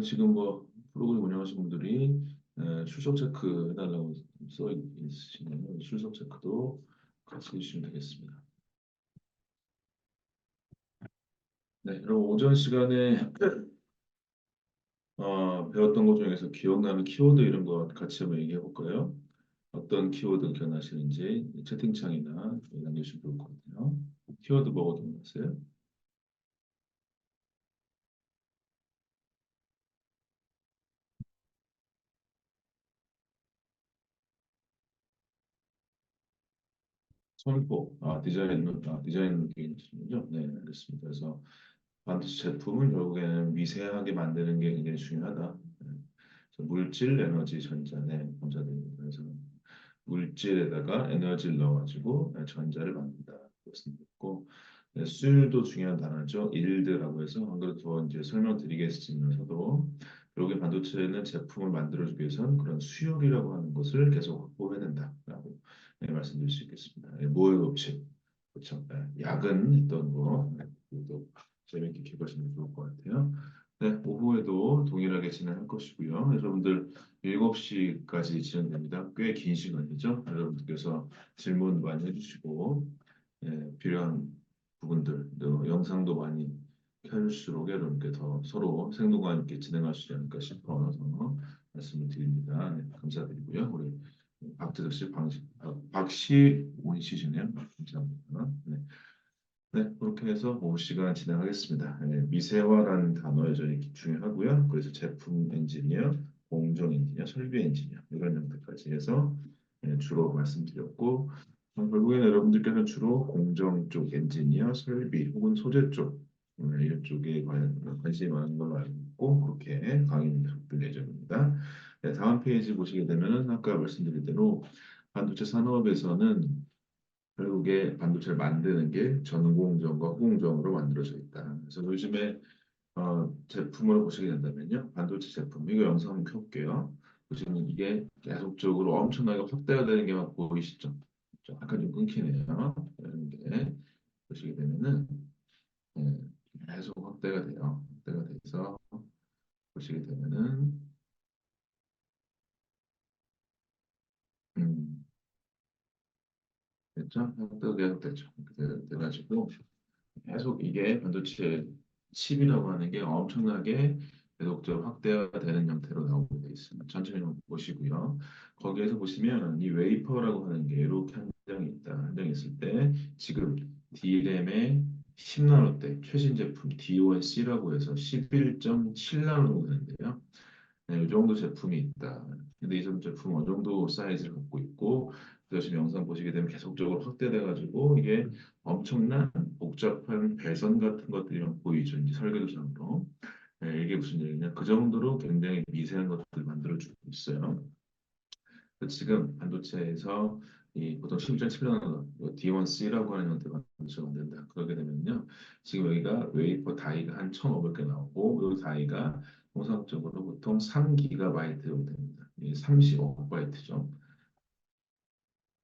지금 뭐 프로그램 운영하시는 분들이 출석 체크 해달라고 써 있으시면 출석 체크도 같이 해주시면 되겠습니다. 네, 여러분 오전 시간에 배웠던 것 중에서 기억나는 키워드 이런 거 같이 한번 얘기해 볼까요? 어떤 키워드 기억나시는지 채팅창이나 남겨주시면 좋을 것 같아요. 키워드 뭐가 기억나세요? 선포, 디자인 개념이시군요. 네, 알겠습니다. 그래서 반도체 제품을 결국에는 미세하게 만드는 게 굉장히 중요하다. 네. 그래서 물질, 에너지, 전자, 네, 전자들입니다. 그래서 물질에다가 에너지를 넣어가지고 전자를 만든다. 그렇습니다. 네, 수율도 중요한 단어죠. 일드라고 해서 한 그릇 더 이제 설명드리겠으면서도 결국에 반도체는 제품을 만들어주기 위해서는 그런 수율이라고 하는 것을 계속 확보해야 된다라고 네, 말씀드릴 수 있겠습니다. 네, 모의 법칙, 그렇죠. 네, 야근했던 거, 네, 또 재밌게 기억하시면 좋을 것 같아요. 네, 오후에도 동일하게 진행할 것이고요. 여러분들 7시까지 진행됩니다. 꽤 긴 시간이죠. 여러분들께서 질문 많이 해주시고 필요한 부분들, 또 영상도 많이 켜줄수록 여러분께 더 서로 생동감 있게 진행할 수 있지 않을까 싶어서 말씀을 드립니다. 네, 감사드리고요. 우리 박재덕 씨, 박시온 씨시네요. 감사합니다. 네. 네, 그렇게 해서 오후 시간 진행하겠습니다. 네, 미세화라는 단어 여전히 중요하고요. 그래서 제품 엔지니어, 공정 엔지니어, 설비 엔지니어 이런 형태까지 해서 주로 말씀드렸고 결국에는 여러분들께서는 주로 공정 쪽 엔지니어, 설비 혹은 소재 쪽 이런 쪽에 관심이 많은 걸로 알고 있고 그렇게 강의는 계속될 예정입니다. 네, 다음 페이지 보시게 되면은 아까 말씀드린 대로 반도체 산업에서는 결국에 반도체를 만드는 게 전공정과 후공정으로 만들어져 있다. 그래서 요즘에 제품을 보시게 된다면요. 반도체 제품, 이거 영상 한번 켜볼게요. 보시면 이게 계속적으로 엄청나게 확대가 되는 게 막 보이시죠? 약간 좀 끊기네요. 이런 게 보시게 되면은 예, 계속 확대가 돼요. 확대가 돼서 보시게 되면은 음, 됐죠? 확대가 계속 됐죠. 돼가지고 계속 이게 반도체 칩이라고 하는 게 엄청나게 계속적으로 확대가 되는 형태로 나오고 돼 있습니다. 천천히 한번 보시고요. 거기에서 보시면 이 웨이퍼라고 하는 게 이렇게 한 장이 있다. 한 장이 있을 때 지금 D램의 10나노대 최신 제품 D1C라고 해서 11.7나노 정도 되는데요. 네, 이 정도 제품이 있다. 근데 이 제품 어느 정도 사이즈를 갖고 있고 그래서 지금 영상 보시게 되면 계속적으로 확대돼 가지고 이게 엄청난 복잡한 배선 같은 것들이 막 보이죠. 이제 설계도상으로. 네, 이게 무슨 얘기냐? 그 정도로 굉장히 미세한 것들을 만들어주고 있어요. 그래서 지금 반도체에서 이 보통 12.7나노 D1C라고 하는 형태가 반도체가 만든다. 그러게 되면요. 지금 여기가 웨이퍼 다이가 한 1,500개 나오고 이 다이가 통상적으로 보통 3기가바이트 정도 됩니다. 이 30억 바이트죠.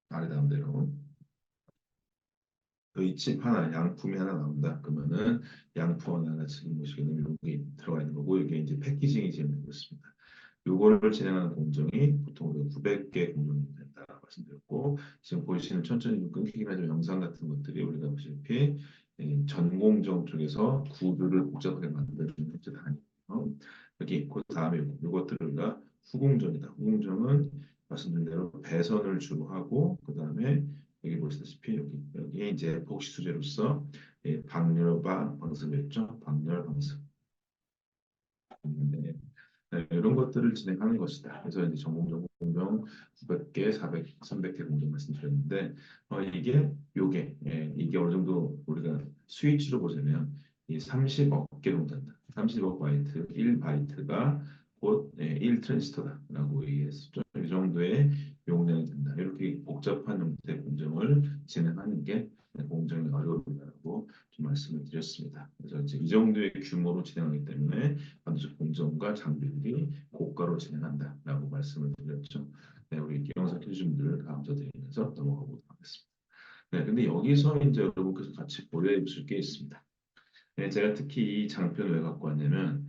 아래 다음 대로. 이 칩 하나, 양품이 하나 나온다. 그러면은 양품 하나 지금 보시면 여기 들어가 있는 거고 이게 이제 패키징이 진행되고 있습니다. 요거를 진행하는 공정이 보통 우리가 900개 공정이 된다 말씀드렸고 지금 보시는 천천히 좀 끊기긴 하지만 영상 같은 것들이 우리가 보시다시피 전공정 쪽에서 구조를 복잡하게 만드는 현재 단위예요. 여기 그 다음에 요것들을 우리가 후공정이다. 후공정은 말씀드린 대로 배선을 주로 하고 그 다음에 여기 보시다시피 여기에 이제 복시 수제로서 방열과 방습이었죠. 방열 방습. 네. 네, 이런 것들을 진행하는 것이다. 그래서 이제 전공정 공정 900개, 400, 300개 공정 말씀드렸는데 이게 어느 정도 우리가 스위치로 보자면 이 30억 개 정도 된다. 30억 바이트, 1바이트가 곧 1 트랜지스터다라고 얘기했었죠. 이 정도의 용량이 된다. 이렇게 복잡한 형태의 공정을 진행하는 게 공정이 어려울다라고 좀 말씀을 드렸습니다. 그래서 이제 이 정도의 규모로 진행하기 때문에 반도체 공정과 장비들이 고가로 진행한다라고 말씀을 드렸죠. 네, 우리 기영사 교수님들 감사드리면서 넘어가 보도록 하겠습니다. 네, 근데 여기서 이제 여러분께서 같이 고려해 보실 게 있습니다. 네, 제가 특히 이 장표를 왜 갖고 왔냐면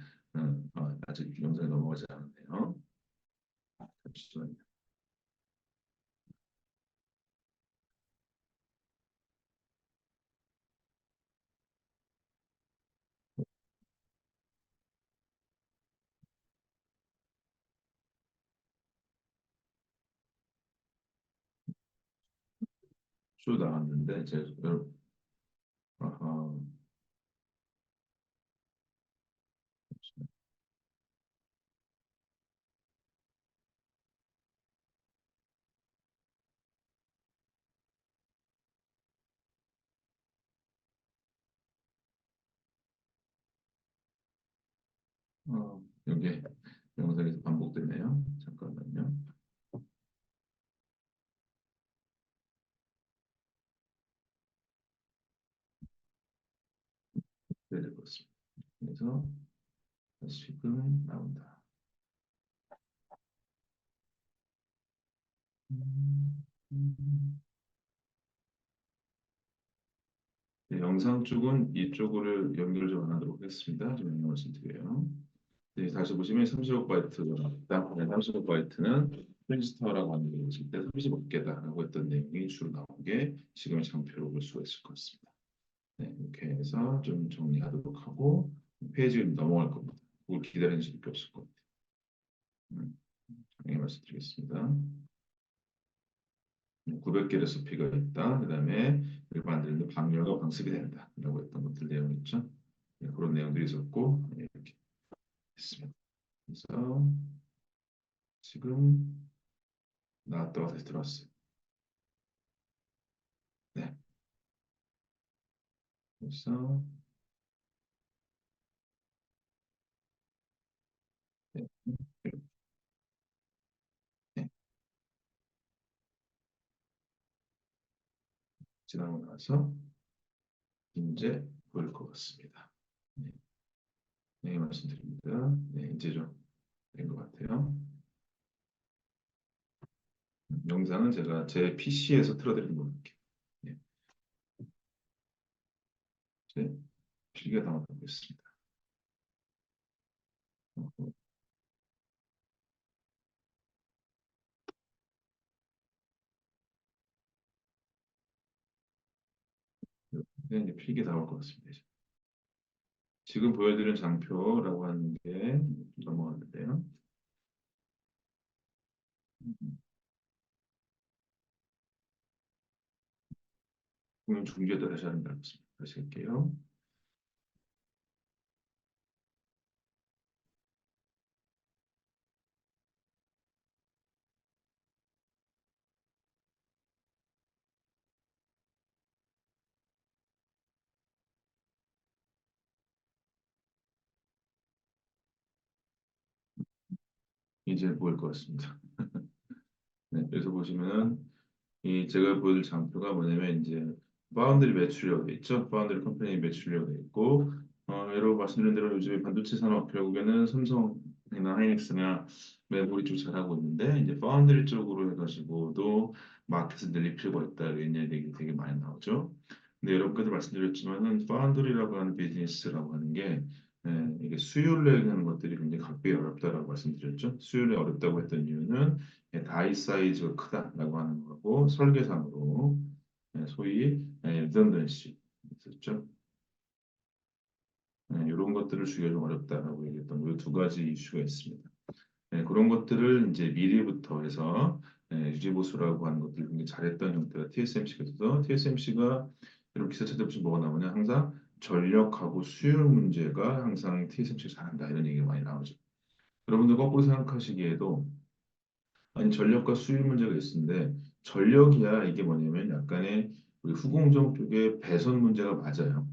아직 영상이 넘어가지 않았네요. 잠시만요. 쭉 나왔는데 제가 아하, 여기 영상에서 반복되네요. 잠깐만요. 네, 그렇습니다. 그래서 지금 나온다. 음, 음. 네, 영상 쪽은 이쪽으로 연결 좀 안 하도록 하겠습니다. 좀 영어 말씀드려요. 네, 다시 보시면 35바이트가 나왔다. 네, 35바이트는 트랜지스터라고 하는 게 있을 때 35개다라고 했던 내용이 주로 나온 게 지금의 장표로 볼 수가 있을 것 같습니다. 네, 이렇게 해서 좀 정리하도록 하고 페이지를 넘어갈 겁니다. 그걸 기다리는 수밖에 없을 겁니다. 정리 말씀드리겠습니다. 900개 레시피가 있다. 그다음에 이걸 만드는데 방열과 방습이 된다라고 했던 것들 내용 있죠. 네, 그런 내용들이 있었고 네, 이렇게 했습니다. 그래서 지금 나왔다가 다시 들어왔어요. 네, 그래서 네, 네, 지나고 나서 이제 보일 것 같습니다. 네, 네, 말씀드립니다. 네, 이제 좀 된 것 같아요. 영상은 제가 제 PC에서 틀어드린 거 볼게요. 네, 제 필기가 담아보겠습니다. 네, 이제 필기 나올 것 같습니다. 이제. 지금 보여드린 장표라고 하는 게 넘어갔는데요. 공연 중지에다 다시 하는 것 같습니다. 다시 할게요. 이제 보일 것 같습니다. 네, 그래서 보시면은 이 제가 보여드릴 장표가 뭐냐면 이제 파운드리 매출력 있죠? 파운드리 컴퍼니 매출력이 있고 여러분 말씀드린 대로 요즘에 반도체 산업 결국에는 삼성이나 하이닉스나 메모리 쪽 잘하고 있는데 이제 파운드리 쪽으로 해가지고도 마켓을 늘릴 필요가 있다 이런 얘기 되게 많이 나오죠. 근데 여러분께도 말씀드렸지만은 파운드리라고 하는 비즈니스라고 하는 게 이게 수율 내는 것들이 굉장히 각별히 어렵다라고 말씀드렸죠. 수율이 어렵다고 했던 이유는 다이 사이즈가 크다라고 하는 거고 설계상으로 소위 리던던시 있었죠. 이런 것들을 주기가 좀 어렵다라고 얘기했던 이 두 가지 이슈가 있습니다. 그런 것들을 이제 미리부터 해서 유지보수라고 하는 것들을 굉장히 잘했던 형태가 TSMC가 있어서 TSMC가 이런 기사 찾아보시면 뭐가 나오냐 항상 전력하고 수율 문제가 항상 TSMC가 잘한다 이런 얘기가 많이 나오죠. 여러분들 거꾸로 생각하시기에도 아니 전력과 수율 문제가 있는데 전력이야 이게 뭐냐면 약간의 우리 후공정 쪽에 배선 문제가 맞아요.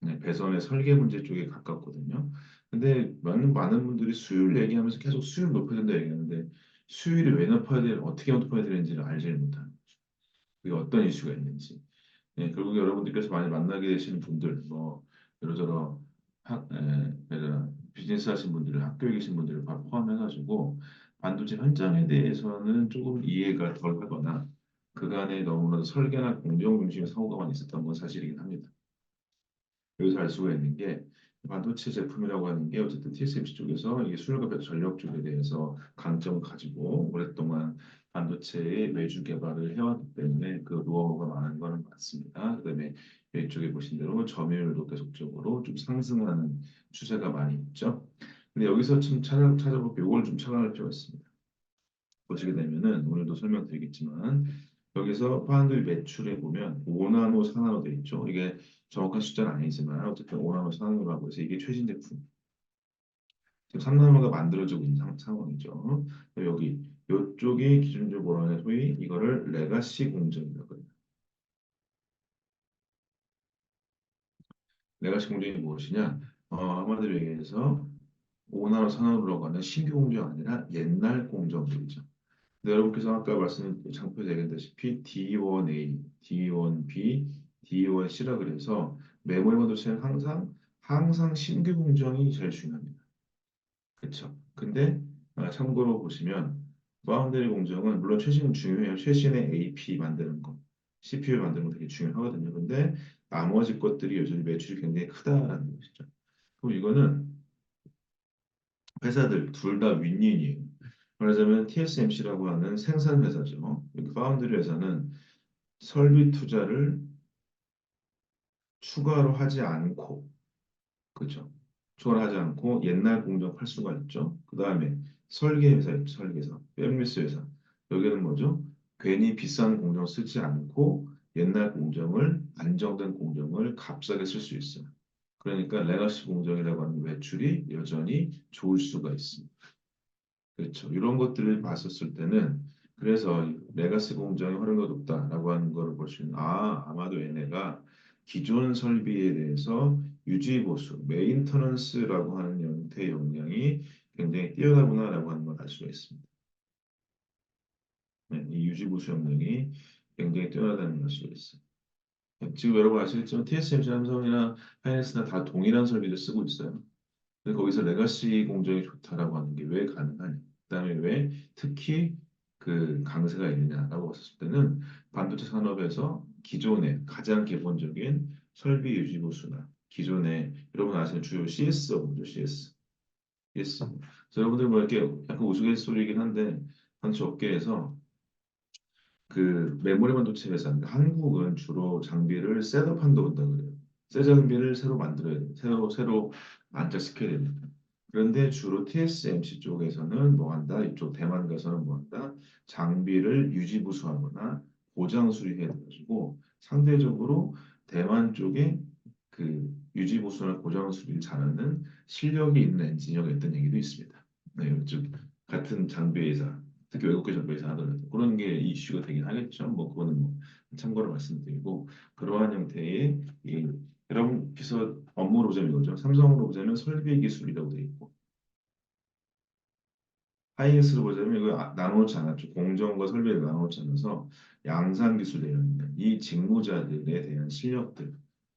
네, 배선의 설계 문제 쪽에 가깝거든요. 근데 많은 분들이 수율 얘기하면서 계속 수율 높여야 된다 얘기하는데 수율이 왜 높아야 돼 어떻게 높아야 되는지를 알지 못하는 거죠. 그게 어떤 이슈가 있는지. 결국 여러분들께서 많이 만나게 되시는 분들, 뭐 여러저러 비즈니스 하신 분들, 학교에 계신 분들을 다 포함해가지고 반도체 현장에 대해서는 조금 이해가 덜 하거나 그간에 너무나 설계나 공정 중심의 사고가 많이 있었던 건 사실이긴 합니다. 여기서 알 수가 있는 게 반도체 제품이라고 하는 게 어쨌든 TSMC 쪽에서 이 수율과 전력 쪽에 대해서 강점을 가지고 오랫동안 반도체의 외주 개발을 해왔기 때문에 그 노하우가 많은 거는 맞습니다. 그다음에 이쪽에 보신 대로 점유율도 계속적으로 좀 상승하는 추세가 많이 있죠. 근데 여기서 좀 찾아볼게요. 이걸 좀 착안할 필요가 있습니다. 보시게 되면은 오늘도 설명드리겠지만 여기서 파운드리 매출에 보면 5나노, 4나노 돼 있죠. 이게 정확한 숫자는 아니지만 어쨌든 5나노, 4나노라고 해서 이게 최신 제품. 지금 3나노가 만들어지고 있는 상황이죠. 여기 이쪽이 기준적으로 하는 소위 이거를 레가시 공정이라고 해요. 레가시 공정이 무엇이냐? 한마디로 얘기해서 5나노, 4나노라고 하는 신규 공정 아니라 옛날 공정들이죠. 네, 여러분께서 아까 말씀 장표에 얘기했다시피 D1A, D1B, D1C라 그래서 메모리 반도체는 항상 신규 공정이 제일 중요합니다. 그렇죠? 근데 참고로 보시면 파운드리 공정은 물론 최신 중요해요. 최신의 AP 만드는 거, CPU 만드는 거 되게 중요하거든요. 근데 나머지 것들이 여전히 매출이 굉장히 크다라는 것이죠. 그리고 이거는 회사들 둘 다 윈윈이에요. 말하자면 TSMC라고 하는 생산 회사죠. 여기 파운드리 회사는 설비 투자를 추가로 하지 않고, 그죠? 추가로 하지 않고 옛날 공정 팔 수가 있죠. 그 다음에 설계 회사 있죠. 설계사, 팹리스 회사. 여기는 뭐죠? 괜히 비싼 공정 쓰지 않고 옛날 공정을 안정된 공정을 값싸게 쓸 수 있어요. 그러니까 레가시 공정이라고 하는 매출이 여전히 좋을 수가 있습니다. 그렇죠. 이런 것들을 봤었을 때는 그래서 레가시 공정의 활용도가 높다라고 하는 거를 볼 수 있는 아마도 얘네가 기존 설비에 대해서 유지 보수, 메인터넌스라고 하는 형태의 역량이 굉장히 뛰어나구나라고 하는 걸 알 수가 있습니다. 네, 이 유지 보수 역량이 굉장히 뛰어나다는 걸 알 수가 있어요. 네, 지금 여러분 아시겠지만 TSMC, 삼성이나 하이닉스나 다 동일한 설비를 쓰고 있어요. 근데 거기서 레가시 공정이 좋다라고 하는 게 왜 가능하냐? 그다음에 왜 특히 그 강세가 있느냐라고 봤을 때는 반도체 산업에서 기존의 가장 기본적인 설비 유지 보수나 기존의 여러분 아시는 주요 CS 업무죠, CS. CS. 그래서 여러분들 뭐 이렇게 약간 우스갯소리이긴 한데 반도체 업계에서 그 메모리 반도체 회사인데 한국은 주로 장비를 셋업한다고 본다 그래요. 새 장비를 새로 만들어야 돼요. 새로 안착시켜야 됩니다. 그런데 주로 TSMC 쪽에서는 뭐 한다? 이쪽 대만 가서는 뭐 한다? 장비를 유지보수하거나 보장 수리해야 돼가지고 상대적으로 대만 쪽에 그 유지보수나 보장 수리를 잘하는 실력이 있는 엔지니어가 있다는 얘기도 있습니다. 네, 즉 같은 장비 회사 특히 외국계 정부에서 하더라도 그런 게 이슈가 되긴 하겠죠. 뭐 그거는 뭐 참고로 말씀드리고 그러한 형태의 이 여러분께서 업무로 보자면 이거죠. 삼성으로 보자면 설비 기술이라고 돼 있고 하이닉스로 보자면 이거 나눠놓지 않았죠. 공정과 설비를 나눠놓지 않아서 양산 기술 되어 있는 이 직무자들에 대한 실력들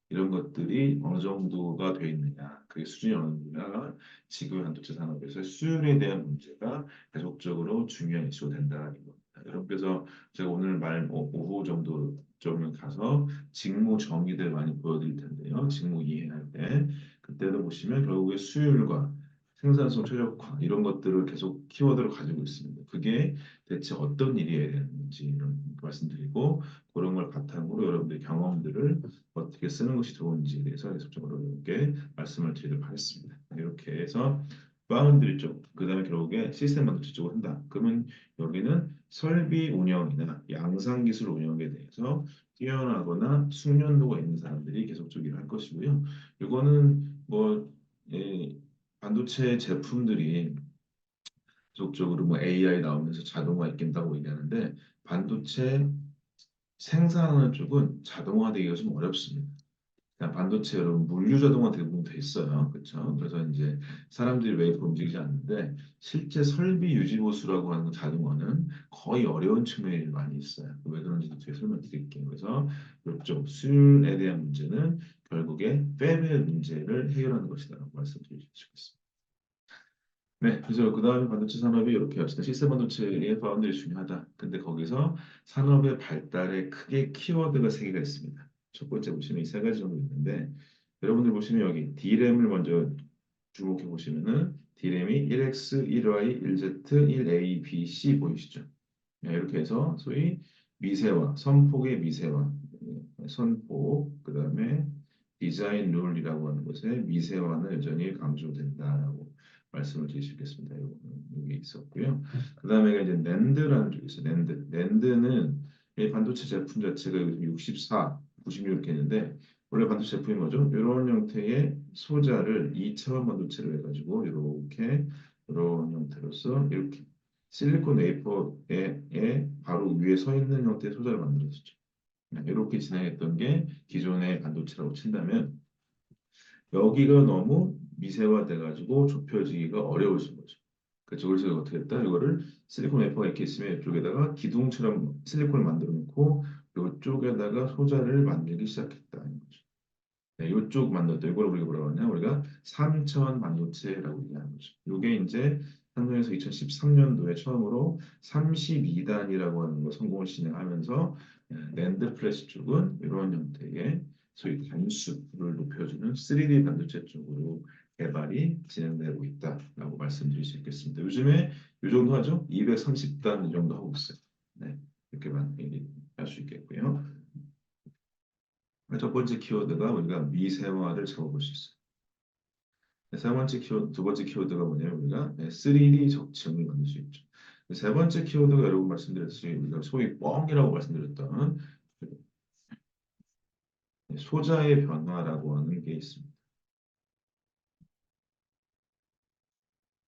이런 것들이 어느 정도가 되어 있느냐, 그게 수준이 어느 정도냐, 지금 반도체 산업에서 수율에 대한 문제가 계속적으로 중요한 이슈가 된다는 겁니다. 여러분께서 제가 오늘 오후 정도 좀 가서 직무 정의들 많이 보여드릴 텐데요. 직무 이해할 때 그때도 보시면 결국에 수율과 생산성 최적화 이런 것들을 계속 키워드로 가지고 있습니다. 그게 대체 어떤 일이어야 되는지 이런 말씀드리고 그런 걸 바탕으로 여러분들의 경험들을 어떻게 쓰는 것이 좋은지에 대해서 계속적으로 이렇게 말씀을 드리도록 하겠습니다. 이렇게 해서 파운드리 쪽, 그다음에 결국에 시스템 반도체 쪽을 한다. 그러면 여기는 설비 운영이나 양산 기술 운영에 대해서 뛰어나거나 숙련도가 있는 사람들이 계속적으로 일을 할 것이고요. 이거는 뭐 예, 반도체 제품들이 계속적으로 뭐 AI 나오면서 자동화 있겠다고 얘기하는데 반도체 생산하는 쪽은 자동화되기가 좀 어렵습니다. 그냥 반도체 여러분 물류 자동화 대부분 돼 있어요. 그렇죠? 그래서 이제 사람들이 왜 이렇게 움직이지 않는데 실제 설비 유지 보수라고 하는 자동화는 거의 어려운 측면이 많이 있어요. 왜 그런지도 뒤에 설명드릴게요. 그래서 이쪽 수율에 대한 문제는 결국에 팹의 문제를 해결하는 것이다라고 말씀드릴 수 있겠습니다. 네, 그래서 그 다음에 반도체 산업이 이렇게 합시다. 시스템 반도체의 파운드리 중요하다. 근데 거기서 산업의 발달에 크게 키워드가 세 개가 있습니다. 첫 번째 보시면 이 세 가지 정도 있는데 여러분들 보시면 여기 D램을 먼저 주목해 보시면은 D램이 1X, 1Y, 1Z, 1A, B, C 보이시죠? 네, 이렇게 해서 소위 미세화, 선폭의 미세화, 선폭, 그 다음에 디자인 룰이라고 하는 것의 미세화는 여전히 강조된다라고 말씀을 드릴 수 있겠습니다. 이게 있었고요. 그 다음에 이제 낸드라는 쪽이 있어요. 낸드. 낸드는 이 반도체 제품 자체가 64, 96 이렇게 있는데 원래 반도체 제품이 뭐죠? 이런 형태의 소자를 2차원 반도체를 해가지고 이런 형태로서 이렇게 실리콘 웨이퍼에 바로 위에 서 있는 형태의 소자를 만들었었죠. 이렇게 진행했던 게 기존의 반도체라고 친다면 여기가 너무 미세화돼 가지고 좁혀지기가 어려워진 거죠. 그렇죠. 그래서 어떻게 했다? 이거를 실리콘 웨퍼가 이렇게 있으면 이쪽에다가 기둥처럼 실리콘을 만들어 놓고 이쪽에다가 소자를 만들기 시작했다는 거죠. 네, 이쪽 만들었다. 이걸 우리가 뭐라고 하냐? 우리가 3차원 반도체라고 얘기하는 거죠. 이게 이제 삼성에서 2013년도에 처음으로 32단이라고 하는 거 성공을 진행하면서 낸드 플래시 쪽은 이런 형태의 소위 단수를 높여주는 3D 반도체 쪽으로 개발이 진행되고 있다라고 말씀드릴 수 있겠습니다. 요즘에 이 정도 하죠? 230단 이 정도 하고 있어요. 네, 이렇게만 얘기할 수 있겠고요. 첫 번째 키워드가 우리가 미세화를 잡아볼 수 있어요. 세 번째 키워드, 두 번째 키워드가 뭐냐면 우리가 3D 적층을 만들 수 있죠. 세 번째 키워드가 여러분 말씀드렸듯이 우리가 소위 뻥이라고 말씀드렸던 소자의 변화라고 하는 게 있습니다.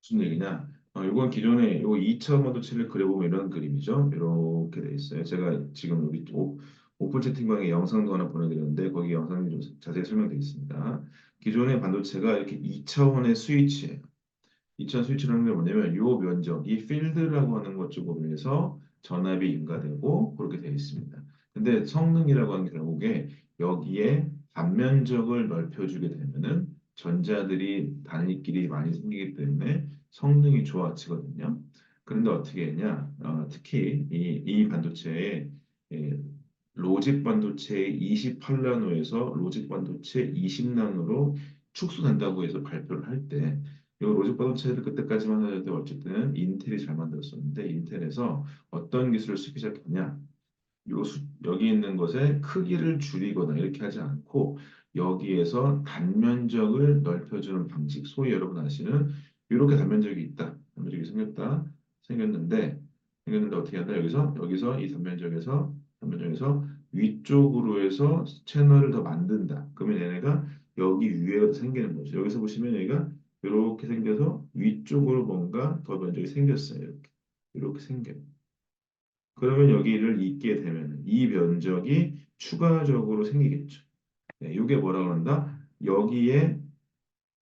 무슨 얘기냐? 이건 기존에 요 2차 반도체를 그려보면 이런 그림이죠. 이렇게 돼 있어요. 제가 지금 우리 오픈 채팅방에 영상도 하나 보내드렸는데 거기 영상이 좀 자세히 설명되어 있습니다. 기존의 반도체가 이렇게 2차원의 스위치예요. 2차 스위치라는 게 뭐냐면 요 면적, 이 필드라고 하는 것 쪽으로 해서 전압이 인가되고 그렇게 되어 있습니다. 근데 성능이라고 하는 게 결국에 여기에 단면적을 넓혀주게 되면은 전자들이 단위끼리 많이 생기기 때문에 성능이 좋아지거든요. 그런데 어떻게 했냐? 특히 이 반도체의 예, 로직 반도체 28나노에서 로직 반도체 20나노로 축소된다고 해서 발표를 할 때, 이 로직 반도체를 그때까지만 해도 어쨌든 인텔이 잘 만들었었는데 인텔에서 어떤 기술을 쓰기 시작했냐? 여기 있는 것의 크기를 줄이거나 이렇게 하지 않고 여기에서 단면적을 넓혀주는 방식, 소위 여러분 아시는 이렇게 단면적이 있다, 단면적이 생겼는데 어떻게 한다? 여기서 이 단면적에서 위쪽으로 해서 채널을 더 만든다. 그러면 얘네가 여기 위에 생기는 거죠. 여기서 보시면 여기가 이렇게 생겨서 위쪽으로 뭔가 더 면적이 생겼어요. 이렇게 생겨요. 그러면 여기를 잇게 되면 이 면적이 추가적으로 생기겠죠. 네, 이게 뭐라고 한다? 여기에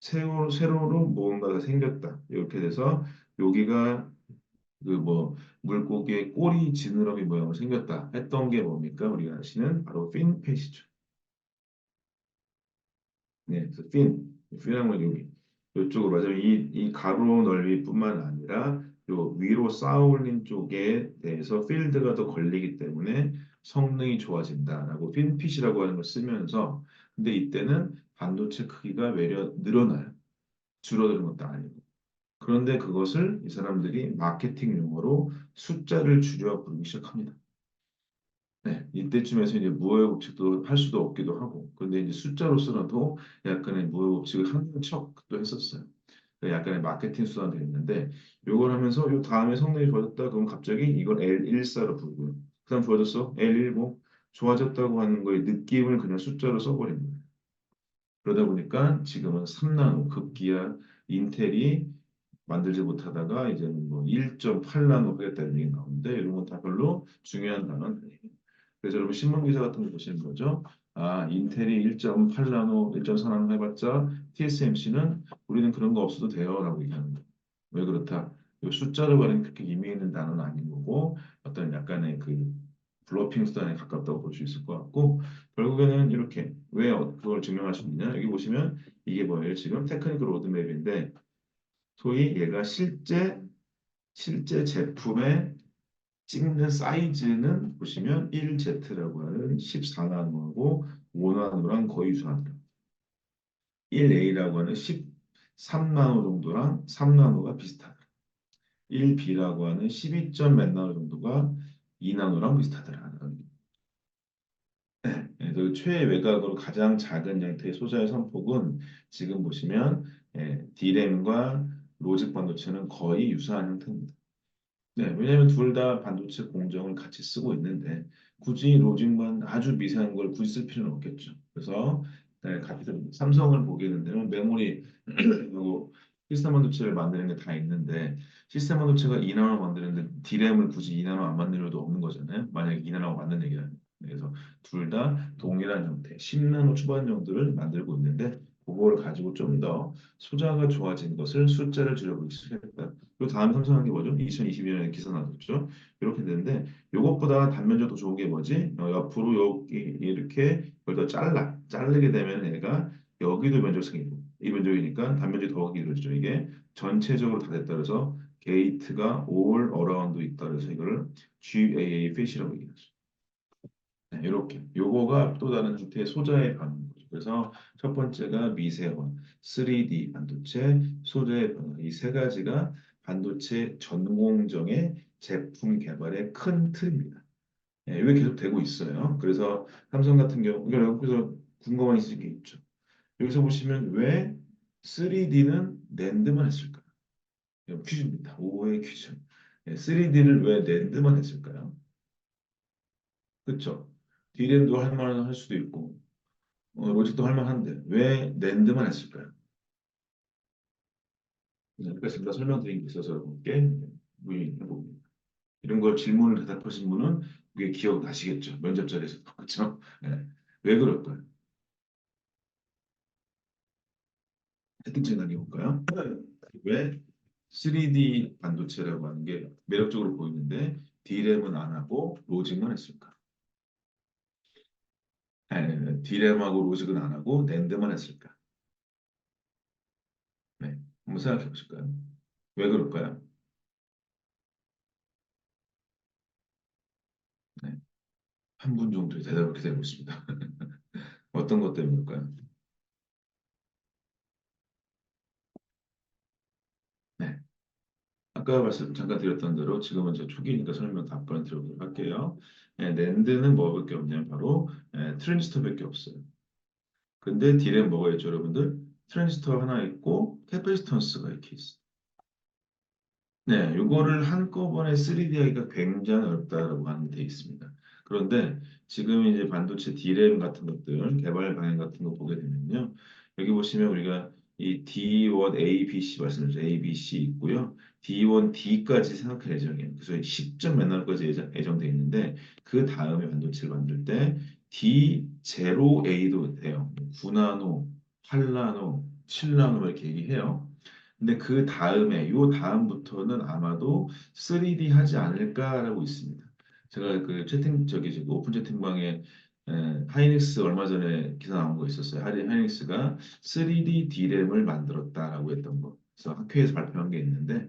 세로로 무언가가 생겼다. 이렇게 돼서 여기가 그 뭐 물고기의 꼬리 지느러미 모양으로 생겼다 했던 게 뭡니까? 우리가 아시는 바로 핀펫이죠. 네, 그래서 핀한 건 여기 이쪽으로 맞아요. 이 가로 넓이뿐만 아니라 요 위로 쌓아 올린 쪽에 대해서 필드가 더 걸리기 때문에 성능이 좋아진다라고 핀핏이라고 하는 걸 쓰면서 근데 이때는 반도체 크기가 외려 늘어나요. 줄어드는 것도 아니고. 그런데 그것을 이 사람들이 마케팅 용어로 숫자를 줄여 부르기 시작합니다. 네, 이때쯤에서 이제 무효 법칙도 할 수도 없기도 하고, 근데 이제 숫자로서라도 약간의 무효 법칙을 하는 척도 했었어요. 그 약간의 마케팅 수단도 있는데, 요걸 하면서 요 다음에 성능이 좋아졌다 그러면 갑자기 이걸 L14로 부르고요. 그다음 좋아졌어? L15 좋아졌다고 하는 거의 느낌을 그냥 숫자로 써버린 거예요. 그러다 보니까 지금은 3나노 급기야 인텔이 만들지 못하다가 이제는 뭐 1.8나노 하겠다는 얘기 나오는데 이런 건 다 별로 중요한 단어는 아니에요. 그래서 여러분 신문 기사 같은 거 보시는 거죠. 아, 인텔이 1.8나노, 1.4나노 해봤자 TSMC는 우리는 그런 거 없어도 돼요라고 얘기하는 거예요. 왜 그렇다? 이 숫자로 말하는 그렇게 의미 있는 단어는 아닌 거고 어떤 약간의 그 블러핑 수단에 가깝다고 볼 수 있을 것 같고 결국에는 이렇게 왜 그걸 증명할 수 있냐? 여기 보시면 이게 뭐예요? 지금 테크니컬 로드맵인데 소위 얘가 실제 제품의 찍는 사이즈는 보시면 1Z라고 하는 14나노하고 5나노랑 거의 유사합니다. 1A라고 하는 13나노 정도랑 3나노가 비슷하다. 1B라고 하는 12점 몇 나노 정도가 2나노랑 비슷하더라. 그 최외곽으로 가장 작은 형태의 소자의 선폭은 지금 보시면 D램과 로직 반도체는 거의 유사한 형태입니다. 네, 왜냐하면 둘 다 반도체 공정을 같이 쓰고 있는데 굳이 로직만 아주 미세한 걸 굳이 쓸 필요는 없겠죠. 그래서 같은 삼성을 보게 되면 메모리 그리고 시스템 반도체를 만드는 게 다 있는데 시스템 반도체가 2나노 만드는데 D램을 굳이 2나노 안 만들 일도 없는 거잖아요. 만약에 2나노 만든 얘기라면. 그래서 둘 다 동일한 형태 10나노 초반 정도를 만들고 있는데 그거를 가지고 좀 더 소자가 좋아진 것을 숫자를 줄여보기 시작했다. 그리고 다음 삼성한 게 뭐죠? 2022년에 기사 나왔죠. 이렇게 되는데 이것보다 단면적도 좋은 게 뭐지? 옆으로 여기 이렇게 그걸 더 자르게 되면 얘가 여기도 면적 생기고 이 면적이니까 단면적이 더 길어지죠. 이게 전체적으로 다 됐다 그래서 게이트가 all around 있다 그래서 이거를 GAA 핏이라고 얘기하죠. 네, 이렇게 요거가 또 다른 형태의 소자의 반응 거죠. 그래서 첫 번째가 미세원, 3D 반도체, 소자의 반응 이 세 가지가 반도체 전공정의 제품 개발의 큰 틀입니다. 예, 이게 계속 되고 있어요. 그래서 삼성 같은 경우 그래서 궁금한 게 있죠. 여기서 보시면 왜 3D는 낸드만 했을까? 이거 퀴즈입니다. 오의 퀴즈. 3D를 왜 낸드만 했을까요? 그렇죠? D램도 할 만한 할 수도 있고 로직도 할 만한데 왜 낸드만 했을까요? 그러니까 제가 설명드린 게 있어서 여러분께 문의해 봅니다. 이런 걸 질문을 대답하신 분은 그게 기억나시겠죠? 면접 자리에서 그렇죠? 네. 왜 그럴까요? 채팅창 남겨볼까요? 왜 3D 반도체라고 하는 게 매력적으로 보이는데 D램은 안 하고 로직만 했을까? D램하고 로직은 안 하고 낸드만 했을까? 네, 한번 생각해 보실까요? 왜 그럴까요? 네, 한 분 정도의 대답을 기다리고 있습니다. 어떤 것 때문일까요? 네, 아까 말씀 잠깐 드렸던 대로 지금은 제 초기니까 설명 답변 드려보도록 할게요. 낸드는 뭐밖에 없냐면 바로 트랜지스터밖에 없어요. 근데 D램 뭐가 있죠, 여러분들? 트랜지스터 하나 있고 캐패시턴스가 이렇게 있어요. 네, 이거를 한꺼번에 3D 하기가 굉장히 어렵다라고 하는 게 돼 있습니다. 그런데 지금 이제 반도체 D램 같은 것들, 개발 방향 같은 거 보게 되면요. 여기 보시면 우리가 이 D1 A, B, C 말씀드렸죠. A, B, C 있고요. D1 D까지 생각할 예정이에요. 그래서 10점 맨 날까지 예정돼 있는데 그 다음에 반도체를 만들 때 D0A도 돼요. 9나노, 8나노, 7나노 이렇게 얘기해요. 근데 그 다음에 요 다음부터는 아마도 3D 하지 않을까라고 있습니다. 제가 그 채팅 저기 지금 오픈 채팅방에 하이닉스 얼마 전에 기사 나온 거 있었어요. 하이닉스가 3D D램을 만들었다라고 했던 거. 그래서 학회에서 발표한 게 있는데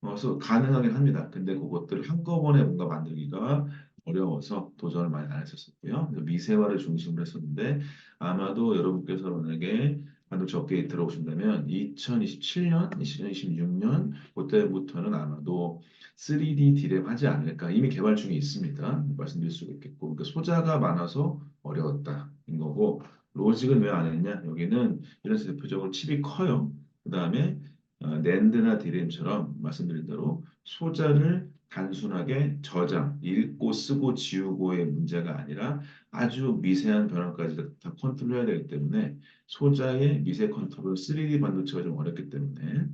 그래서 가능하긴 합니다. 근데 그것들을 한꺼번에 뭔가 만들기가 어려워서 도전을 많이 안 했었고요. 그래서 미세화를 중심으로 했었는데 아마도 여러분께서 만약에 반도체 업계에 들어오신다면 2027년, 2026년 그때부터는 아마도 3D 디램 하지 않을까 이미 개발 중에 있습니다. 말씀드릴 수가 있겠고 그러니까 소자가 많아서 어려웠다인 거고 로직은 왜 안 했냐? 여기는 이런 대표적으로 칩이 커요. 그다음에 낸드나 디램처럼 말씀드린 대로 소자를 단순하게 저장, 읽고 쓰고 지우고의 문제가 아니라 아주 미세한 변화까지 다 컨트롤해야 되기 때문에 소자의 미세 컨트롤 3D 반도체가 좀 어렵기 때문에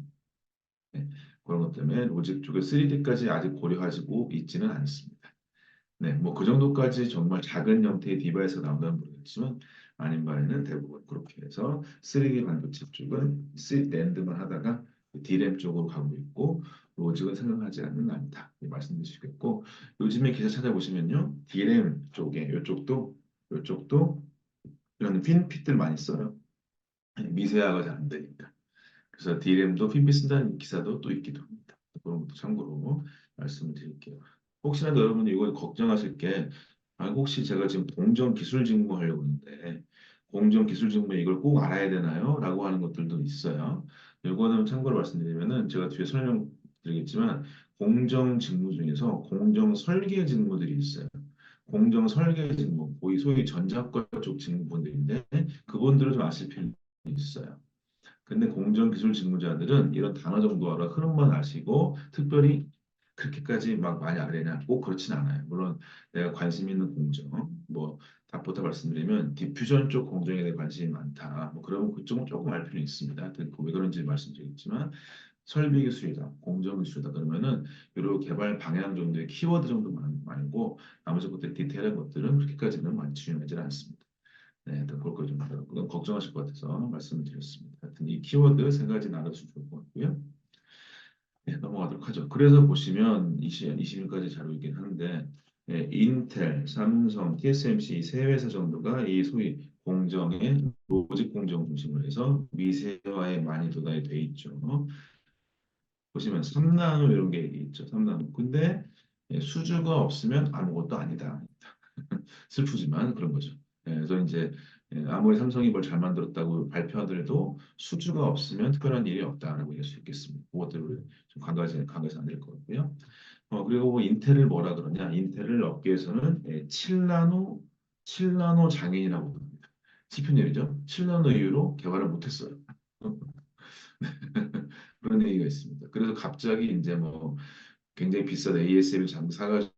네, 그런 것 때문에 로직 쪽에 3D까지 아직 고려하고 있지는 않습니다. 네, 뭐 그 정도까지 정말 작은 형태의 디바이스가 나온다면 모르겠지만 아닌 바에는 대부분 그렇게 해서 3D 반도체 쪽은 낸드만 하다가 D램 쪽으로 가고 있고 로직은 생각하지 않는 않다 말씀드릴 수 있겠고 요즘에 기사 찾아보시면요 D램 쪽에 이쪽도 이런 핀핏들 많이 써요. 미세화가 잘 안 되니까. 그래서 D램도 핀핏 쓴다는 기사도 또 있기도 합니다. 그런 것도 참고로 말씀을 드릴게요. 혹시라도 여러분이 이거 걱정하실 게 혹시 제가 지금 동전 기술 진공하려고 하는데 공정 기술 직무 이걸 꼭 알아야 되나요? 라고 하는 것들도 있어요. 이거는 참고로 말씀드리면은 제가 뒤에 설명드리겠지만 공정 직무 중에서 공정 설계 직무들이 있어요. 공정 설계 직무, 거의 소위 전자과 쪽 직무분들인데 그분들을 좀 아실 필요가 있어요. 근데 공정기술 직무자들은 이런 단어 정도 알아 흐름만 아시고 특별히 그렇게까지 막 많이 알아야 꼭 그렇진 않아요. 물론 내가 관심 있는 공정, 뭐 답부터 말씀드리면 디퓨전 쪽 공정에 대해 관심이 많다. 뭐 그러면 그쪽은 조금 알 필요는 있습니다. 하여튼 그왜 그런지 말씀드리겠지만 설비 기술이다, 공정 기술이다 그러면은 이런 개발 방향 정도의 키워드 정도만 말고 나머지 것들 디테일한 것들은 그렇게까지는 많이 중요하지 않습니다. 네, 더 볼 거좀 걱정하실 것 같아서 말씀을 드렸습니다. 하여튼 이 키워드 세 가지 나눠주면 좋을 것 같고요. 네, 넘어가도록 하죠. 그래서 보시면 20일까지 자료이긴 한데 네, 인텔, 삼성, TSMC 세 회사 정도가 이 소위 공정의 로직 공정 중심으로 해서 미세화에 많이 도달이 돼 있죠. 보시면 3나노 이런 게 있죠. 3나노. 근데 수주가 없으면 아무것도 아니다. 슬프지만 그런 거죠. 그래서 이제 아무리 삼성이 뭘 잘 만들었다고 발표하더라도 수주가 없으면 특별한 일이 없다라고 얘기할 수 있겠습니다. 그것들을 좀 간과해서 안 될 것 같고요. 그리고 뭐 인텔을 뭐라 그러냐? 인텔을 업계에서는 7나노 장애인이라고 부릅니다. 슬픈 일이죠. 7나노 이후로 개발을 못했어요. 그런 얘기가 있습니다. 그래서 갑자기 이제 뭐 굉장히 비싼 ASL 장비 사가지고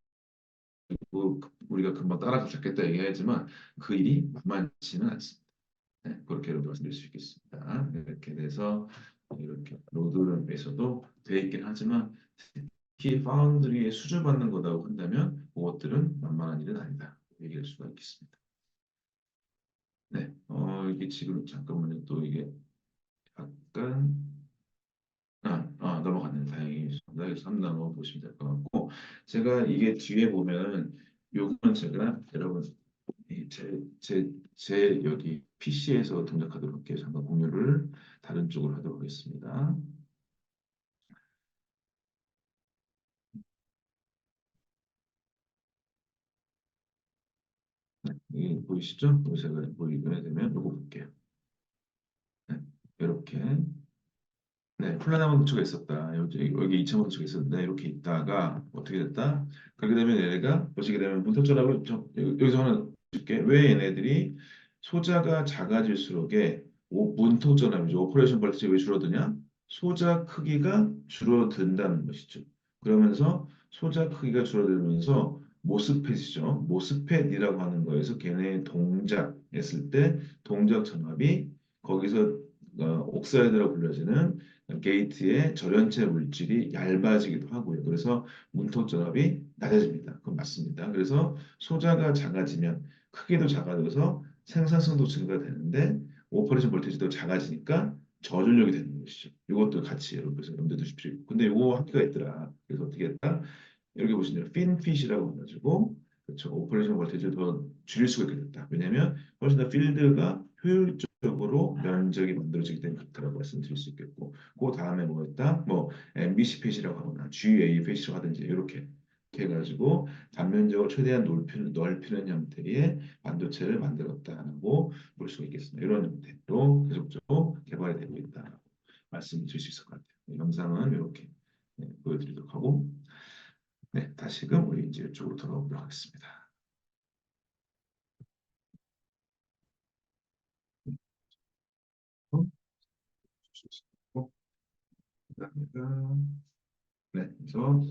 우리가 금방 따라잡겠다 얘기하지만 그 일이 만만치는 않습니다. 네, 그렇게 여러분 말씀드릴 수 있겠습니다. 이렇게 돼서 이렇게 로드맵에서도 돼 있긴 하지만 특히 파운드리에 수주받는 거라고 한다면 그것들은 만만한 일은 아니다. 얘기할 수가 있겠습니다. 네, 이게 지금 잠깐만요. 또 이게 약간 넘어갔네요. 다행히 3나눠 보시면 될 것 같고 제가 이게 뒤에 보면 요거는 제가 여러분 제 여기 PC에서 동작하도록 할게요. 잠깐 공유를 다른 쪽으로 하도록 하겠습니다. 네, 이 보이시죠? 제가 보이게 되면 요거 볼게요. 네, 이렇게 콜라나만 도처가 있었다. 여기 2,000원 도처가 있었는데 이렇게 있다가 어떻게 됐다? 그렇게 되면 얘네가 보시게 되면 문턱전압을 여기서 하나 줄게. 왜 얘네들이 소자가 작아질수록에 문턱전압이죠. 오퍼레이션 볼티지 왜 줄어드냐? 소자 크기가 줄어든다는 것이죠. 그러면서 소자 크기가 줄어들면서 모스펫이죠. 모스펫이라고 하는 거에서 걔네 동작 했을 때 동작 전압이 거기서 옥사이드라고 불려지는 게이트의 절연체 물질이 얇아지기도 하고요. 그래서 문턱 전압이 낮아집니다. 그건 맞습니다. 그래서 소자가 작아지면 크기도 작아져서 생산성도 증가되는데 오퍼레이션 볼테이지도 작아지니까 저전력이 되는 것이죠. 이것도 같이 여러분께서 염두에 두실 필요 있고. 근데 이거 한계가 있더라. 그래서 어떻게 했다? 여기 보시면 핀핏이라고 해가지고 그렇죠. 오퍼레이션 볼테이지를 더 줄일 수가 있게 됐다. 왜냐하면 훨씬 더 필드가 효율적으로 면적이 만들어지기 때문에 그렇다고 말씀드릴 수 있겠고 그 다음에 뭐였다? 뭐 MBC 펫이라고 하거나 GA 펫이라고 하든지 이렇게 해가지고 단면적을 최대한 넓히는 형태의 반도체를 만들었다고 볼 수가 있겠습니다. 이런 형태로 계속적으로 개발이 되고 있다고 말씀드릴 수 있을 것 같아요. 영상은 이렇게 보여드리도록 하고 다시금 우리 이제 이쪽으로 돌아오도록 하겠습니다. 감사합니다. 그래서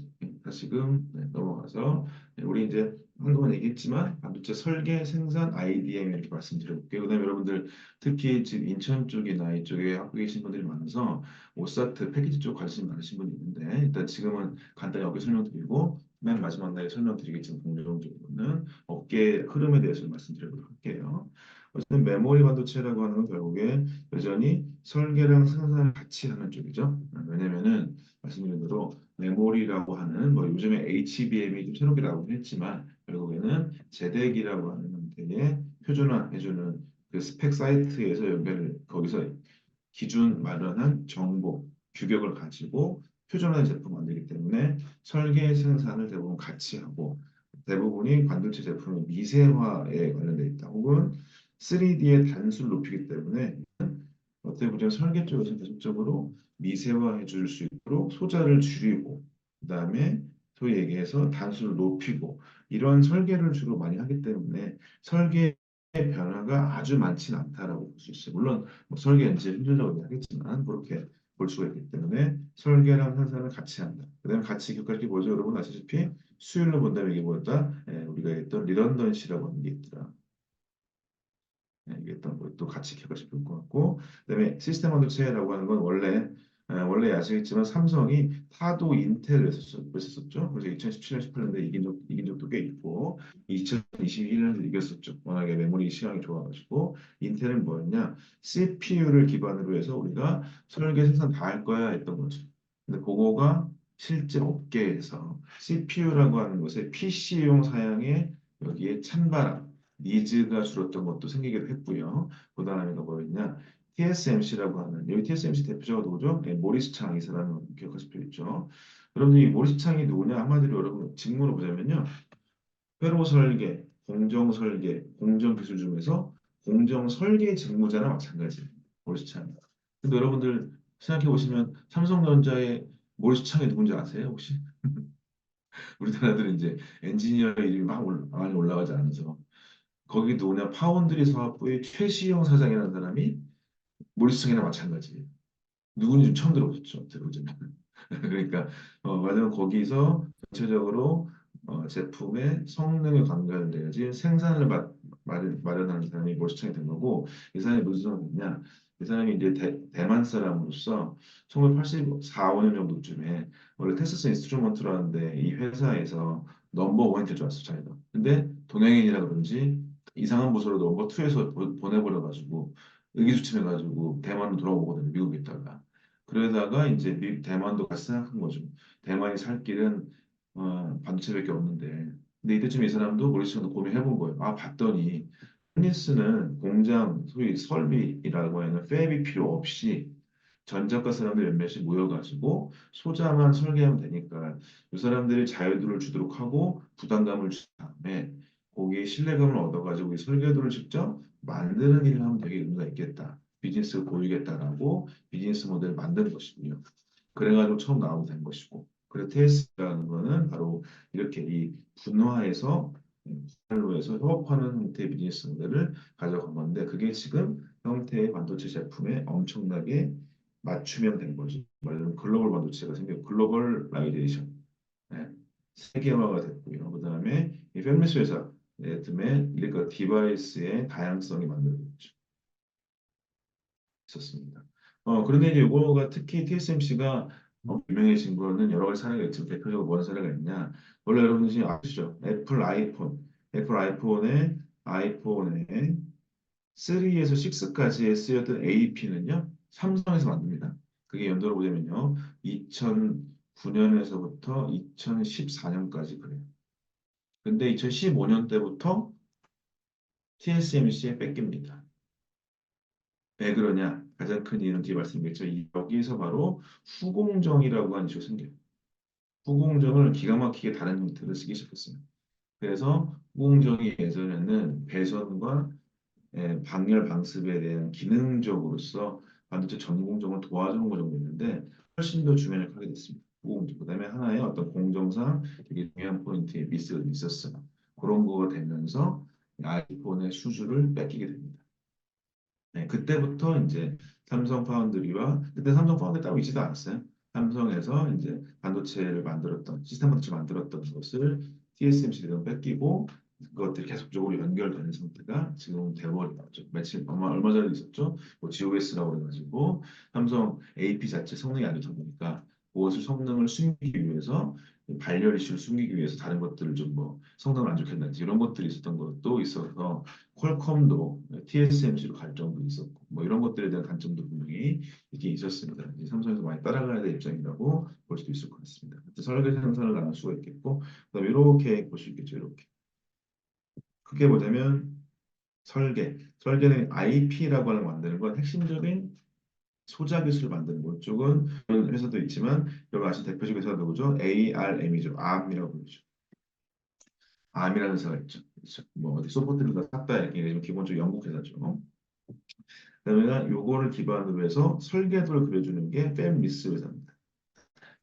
다시금 넘어가서 우리 이제 한동안 얘기했지만 반도체 설계, 생산, IDM 이렇게 말씀드려볼게요. 그다음에 여러분들 특히 지금 인천 쪽이나 이쪽에 학교 계신 분들이 많아서 오사트 패키지 쪽 관심 많으신 분이 있는데 일단 지금은 간단히 업계 설명드리고 맨 마지막 날에 설명드리겠지만 공정적으로는 업계 흐름에 대해서 말씀드리도록 할게요. 어쨌든 메모리 반도체라고 하는 건 결국에 여전히 설계랑 생산을 같이 하는 쪽이죠. 왜냐면은 말씀드린 대로 메모리라고 하는 뭐 요즘에 HBM이 좀 새롭게 나오긴 했지만 결국에는 제덱이라고 하는 형태의 표준화해주는 그 스펙 사이트에서 거기서 기준 마련한 정보 규격을 가지고 표준화된 제품 만들기 때문에 설계 생산을 대부분 같이 하고 대부분이 반도체 제품의 미세화에 관련돼 있다. 혹은 3D의 단수를 높이기 때문에 어떻게 보면 설계 쪽에서 계속적으로 미세화해 줄 수 있도록 소자를 줄이고 그다음에 소위 얘기해서 단수를 높이고 이런 설계를 주로 많이 하기 때문에 설계의 변화가 아주 많지는 않다라고 볼 수 있어요. 물론 뭐 설계는 이제 힘들다고 하겠지만 그렇게 볼 수가 있기 때문에 설계랑 생산을 같이 한다. 그다음에 같이 격할게 뭐죠? 여러분 아시다시피 수율로 본다면 이게 뭐였다? 우리가 했던 리던던시라고 하는 게 있더라. 이게 어떤 것도 같이 개발시 볼것 같고 그다음에 시스템 반도체라고 하는 건 원래 아시겠지만 삼성이 타도 인텔을 했었죠. 그래서 2017년 18년도에 이긴 적도 꽤 있고 2021년에 이겼었죠. 워낙에 메모리 시황이 좋아가지고 인텔은 뭐였냐 CPU를 기반으로 해서 우리가 설계 생산 다 할 거야 했던 거죠. 근데 그거가 실제 업계에서 CPU라고 하는 것에 PC용 사양에 여기에 찬바람 니즈가 줄었던 것도 생기기도 했고요. 그 다음에가 뭐였냐? TSMC라고 하는 여기 TSMC 대표자가 누구죠? 모리스 창 이 사람은 기억하실 필요 있죠. 여러분들 이 모리스 창이 누구냐? 한마디로 여러분 직무를 보자면요. 회로 설계, 공정 설계, 공정 기술 중에서 공정 설계 직무자나 마찬가지예요. 모리스 창. 근데 여러분들 생각해 보시면 삼성전자의 모리스 창이 누군지 아세요? 혹시? 우리나라들은 이제 엔지니어 이름이 많이 올라가지 않아서 거기 누구냐 파운드리 사업부의 최시영 사장이라는 사람이 모리스청이나 마찬가지예요. 누군지 좀 처음 들어보셨죠? 들어보자면. 그러니까 맞으면 거기서 전체적으로 제품의 성능에 관련돼야지 생산을 마련하는 사람이 모리스청이 된 거고 이 사람이 무슨 사람이냐? 이 사람이 이제 대만 사람으로서 1984, 5년 정도쯤에 원래 텍사스 인스트루먼트라는데 이 회사에서 넘버 원이 될 줄 알았어 자기가. 근데 동양인이라 그런지 이상한 부서로 넘버 투에서 보내버려가지고 의기소침해가지고 대만으로 돌아오거든요 미국에 있다가. 그러다가 이제 대만도 같이 생각한 거죠. 대만이 살 길은 반도체밖에 없는데. 근데 이때쯤 이 사람도 모리슨도 고민해 본 거예요. 아 봤더니 휘니스는 공장 소위 설비라고 하는 팹이 필요 없이 전작가 사람들 몇몇이 모여가지고 소자만 설계하면 되니까 이 사람들이 자유도를 주도록 하고 부담감을 준 다음에 거기에 신뢰감을 얻어가지고 이 설계도를 직접 만드는 일을 하면 되게 의미가 있겠다. 비즈니스를 보이겠다라고 비즈니스 모델을 만든 것이고요. 그래가지고 처음 나오게 된 것이고. 그래서 TS라는 거는 바로 이렇게 이 분화해서 팔로에서 협업하는 형태의 비즈니스 모델을 가져간 건데 그게 지금 형태의 반도체 제품에 엄청나게 맞추면 된 거지. 말하자면 글로벌 반도체가 생겨 글로벌라이제이션, 네. 세계화가 됐고요. 그다음에 이 팹리스 회사 때문에 그러니까 디바이스의 다양성이 만들어졌죠. 있었습니다. 그런데 이제 이거가 특히 TSMC가 유명해진 거는 여러 가지 사례가 있지만 대표적으로 뭔 사례가 있냐? 원래 여러분들이 아시죠? 애플 아이폰에 3에서 6까지에 쓰였던 AP는요, 삼성에서 만듭니다. 그게 연도로 보자면요, 2009년에서부터 2014년까지 그래요. 근데 2015년 때부터 TSMC에 뺏깁니다. 왜 그러냐? 가장 큰 이유는 뒤에 말씀드렸죠. 여기서 바로 후공정이라고 하는 이슈가 생겨요. 후공정을 기가 막히게 다른 형태로 쓰기 시작했어요. 그래서 후공정이 예전에는 배선과 방열 방습에 대한 기능적으로서 반도체 전 공정을 도와주는 거 정도 있는데 훨씬 더 중요한 역할을 하게 됐습니다. 후공정. 그다음에 하나의 어떤 공정상 되게 중요한 포인트에 미스가 있었어요. 그런 거가 되면서 아이폰의 수주를 뺏기게 됩니다. 네, 그때부터 이제 삼성 파운드리와 그때 삼성 파운드리 따로 있지도 않았어요. 삼성에서 이제 반도체를 만들었던 시스템 반도체 만들었던 것을 TSMC로 뺏기고 그것들이 계속적으로 연결되는 상태가 지금 돼버린 거죠. 며칠 얼마 전에 있었죠. 뭐 GOS라고 그래가지고 삼성 AP 자체 성능이 안 좋다 보니까 그것을 성능을 숨기기 위해서 발열 이슈를 숨기기 위해서 다른 것들을 좀 뭐 성능을 안 좋게 했는지 이런 것들이 있었던 것도 있어서 퀄컴도 TSMC로 갈 정도 있었고 뭐 이런 것들에 대한 단점도 분명히 이게 있었습니다. 이제 삼성에서 많이 따라가야 될 입장이라고 볼 수도 있을 것 같습니다. 설계 생산을 나눌 수가 있겠고 그다음에 이렇게 볼 수 있겠죠. 이렇게 크게 보자면 설계는 IP라고 하는 거 만드는 건 핵심적인 소자 기술을 만드는 것 쪽은 그런 회사도 있지만 여러분 아시는 대표적 회사가 누구죠? ARM이죠. ARM이라고 부르죠. 암이라는 회사가 있죠. 뭐 어디 소프트를 샀다 이렇게 좀 기본적으로 영국 회사죠. 그다음에 요거를 기반으로 해서 설계도를 그려주는 게 팹리스 회사입니다.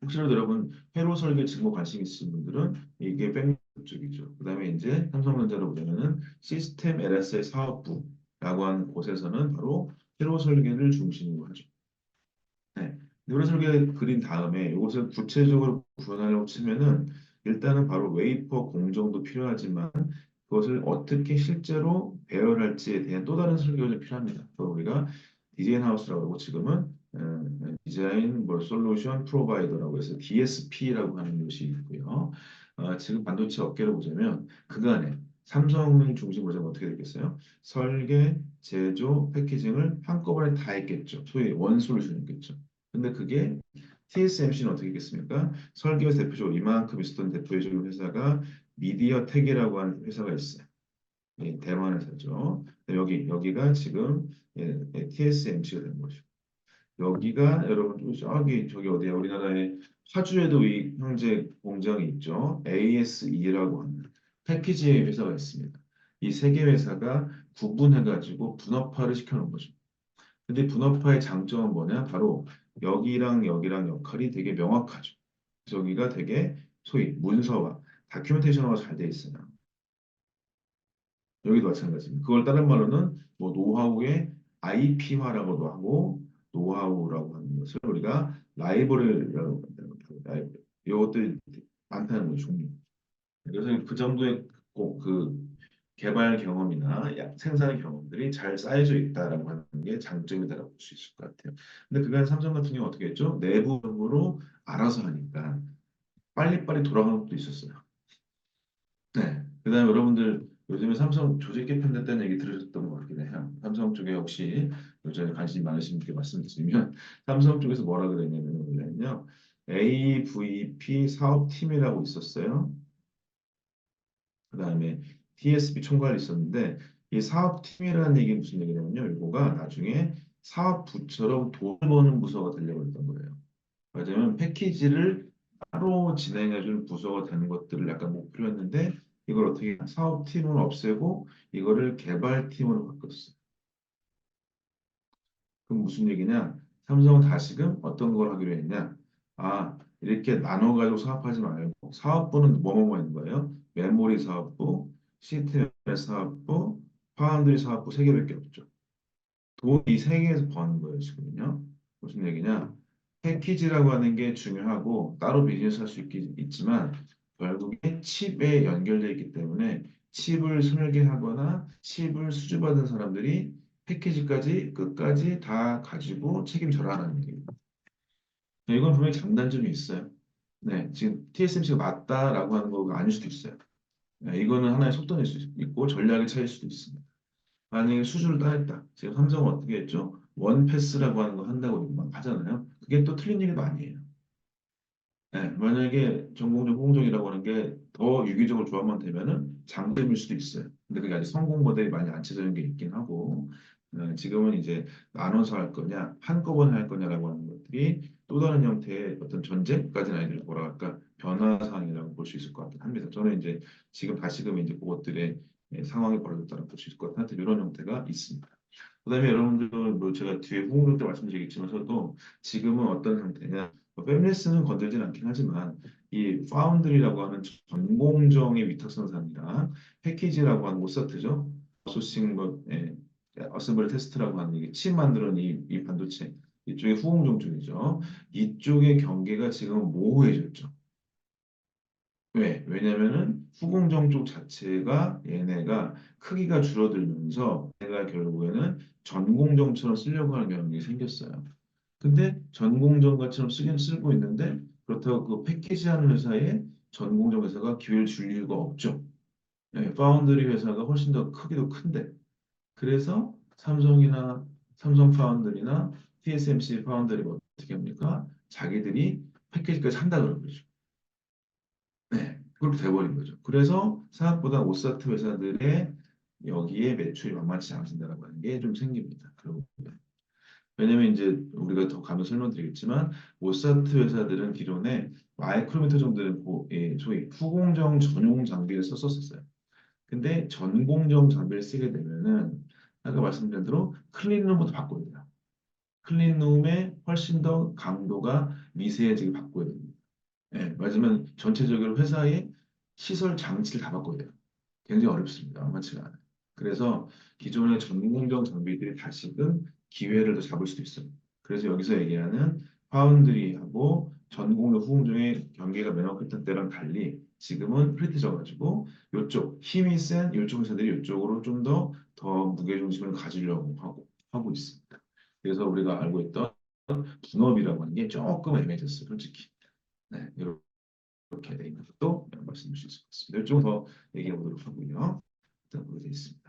혹시라도 여러분 회로 설계 직무 관심 있으신 분들은 이게 팹리스 쪽이죠. 그다음에 이제 삼성전자로 보면은 시스템 LSI 사업부라고 하는 곳에서는 바로 회로 설계를 중심으로 하죠. 네. 회로 설계 그린 다음에 이것을 구체적으로 구현하려고 치면은 일단은 바로 웨이퍼 공정도 필요하지만 그것을 어떻게 실제로 배열할지에 대한 또 다른 설계가 좀 필요합니다. 그걸 우리가 디자인 하우스라고 하고 지금은 디자인 뭐 솔루션 프로바이더라고 해서 DSP라고 하는 것이 있고요. 지금 반도체 업계를 보자면 그간에 삼성을 중심으로 보자면 어떻게 되겠어요? 설계, 제조, 패키징을 한꺼번에 다 했겠죠. 소위 원 솔루션이겠죠. 근데 그게 TSMC는 어떻게 했겠습니까? 설계에서 대표적으로 이만큼 있었던 대표적인 회사가 미디어텍이라고 하는 회사가 있어요. 예, 대만 회사죠. 여기가 지금 TSMC가 된 거죠. 여기가 여러분 저기 어디야? 우리나라의 파주에도 이 형제 공장이 있죠. ASE라고 하는 패키지 회사가 있습니다. 이 세 개 회사가 구분해가지고 분업화를 시켜놓은 거죠. 근데 분업화의 장점은 뭐냐? 바로 여기랑 여기랑 역할이 되게 명확하죠. 그래서 여기가 되게 소위 문서화, 다큐멘테이션화가 잘 돼 있어요. 여기도 마찬가지입니다. 그걸 다른 말로는 뭐 노하우의 IP화라고도 하고 노하우라고 하는 것을 우리가 라이브러리라고 한다는 거예요. 라이브러리. 이것들이 많다는 거죠, 종류. 그래서 그 정도의 꼭그 개발 경험이나 생산 경험들이 잘 쌓여져 있다라고 하는 게 장점이다라고 볼 수 있을 것 같아요. 근데 그간 삼성 같은 경우 어떻게 했죠? 내부적으로 알아서 하니까 빨리빨리 돌아가는 것도 있었어요. 네. 그다음에 여러분들 요즘에 삼성 조직 개편됐다는 얘기 들으셨던 것 같긴 해요. 삼성 쪽에 혹시 요즘에 관심 많으신 분께 말씀드리면 삼성 쪽에서 뭐라 그랬냐면 원래는요. AVP 사업팀이라고 있었어요. 그다음에 TSB 총괄이 있었는데 이 사업팀이라는 얘기 무슨 얘기냐면요. 이거가 나중에 사업부처럼 돈을 버는 부서가 되려고 했던 거예요. 맞으면 패키지를 따로 진행해주는 부서가 되는 것들을 약간 목표로 했는데 이걸 어떻게 사업팀을 없애고 이거를 개발팀으로 바꿨어요. 그럼 무슨 얘기냐? 삼성은 다시금 어떤 걸 하기로 했냐? 아, 이렇게 나눠가지고 사업하지 말고 사업부는 뭐뭐뭐 있는 거예요? 메모리 사업부, 시스템 사업부, 파운드리 사업부 세 개밖에 없죠. 돈 이 세 개에서 버는 거예요, 지금은요. 무슨 얘기냐? 패키지라고 하는 게 중요하고 따로 비즈니스 할 수 있지만 결국에 칩에 연결되어 있기 때문에 칩을 설계하거나 칩을 수주받은 사람들이 패키지까지 끝까지 다 가지고 책임져라라는 얘기입니다. 네, 이건 분명히 장단점이 있어요. 네, 지금 TSMC가 맞다라고 하는 거가 아닐 수도 있어요. 네, 이거는 하나의 속도일 수 있고 전략의 차이일 수도 있습니다. 만약에 수주를 따냈다. 지금 삼성은 어떻게 했죠? 원패스라고 하는 거 한다고 막 하잖아요. 그게 또 틀린 얘기도 아니에요. 네, 만약에 전공정, 후공정이라고 하는 게 더 유기적으로 조합만 되면은 장점일 수도 있어요. 근데 그게 아직 성공 모델이 많이 안 쳐져 있는 게 있긴 하고, 지금은 이제 나눠서 할 거냐, 한꺼번에 할 거냐라고 하는 것들이 또 다른 형태의 어떤 전쟁까지는 아니들 뭐라 할까 변화 사항이라고 볼 수 있을 것 같긴 합니다. 저는 이제 지금 다시금 이제 그것들의 상황이 벌어졌다고 볼 수 있을 것 같은 하여튼 이런 형태가 있습니다. 그다음에 여러분들 뭐 제가 뒤에 후공정 때 말씀드리겠지만 저도 지금은 어떤 상태냐 웹레스는 건들진 않긴 하지만 이 파운드리라고 하는 전공정의 위탁선상이랑 패키지라고 하는 오사트죠. 소싱 뭐 어셈블리 테스트라고 하는 이게 칩 만드는 이 반도체 이쪽의 후공정 쪽이죠. 이쪽의 경계가 지금 모호해졌죠. 왜? 왜냐면은 후공정 쪽 자체가 얘네가 크기가 줄어들면서 얘가 결국에는 전공정처럼 쓰려고 하는 경향이 생겼어요. 근데 전공정가처럼 쓰긴 쓰고 있는데 그렇다고 그 패키지하는 회사에 전공정 회사가 기회를 줄 이유가 없죠. 예, 파운드리 회사가 훨씬 더 크기도 큰데 그래서 삼성 파운드리나 TSMC 파운드리가 어떻게 합니까? 자기들이 패키지까지 한다 그런 거죠. 네, 그렇게 돼버린 거죠. 그래서 생각보다 오사트 회사들의 여기에 매출이 만만치 않아진다는 게 좀 생깁니다. 그리고 왜냐면 이제 우리가 더 가면 설명드리겠지만 오사트 회사들은 기존에 마이크로미터 정도는 소위 후공정 전용 장비를 썼었어요. 근데 전공정 장비를 쓰게 되면은 아까 말씀드린 대로 클린룸부터 바꿔야 돼요. 클린룸에 훨씬 더 강도가 미세해지게 바꿔야 됩니다. 예, 맞으면 전체적으로 회사의 시설 장치를 다 바꿔야 돼요. 굉장히 어렵습니다. 만만치가 않아요. 그래서 기존의 전공정 장비들이 다시금 기회를 더 잡을 수도 있어요. 그래서 여기서 얘기하는 파운드리하고 전공정 후공정의 경계가 명확했던 때랑 달리 지금은 흐릿해져가지고 이쪽 힘이 센 이쪽 회사들이 이쪽으로 좀 더 무게중심을 가지려고 하고 있습니다. 그래서 우리가 알고 있던 분업이라고 하는 게 조금 애매해졌어요, 솔직히. 네, 이렇게 돼 있는 것도 말씀드릴 수 있을 것 같습니다. 좀 더 얘기해 보도록 하고요. 일단 보게 되어 있습니다.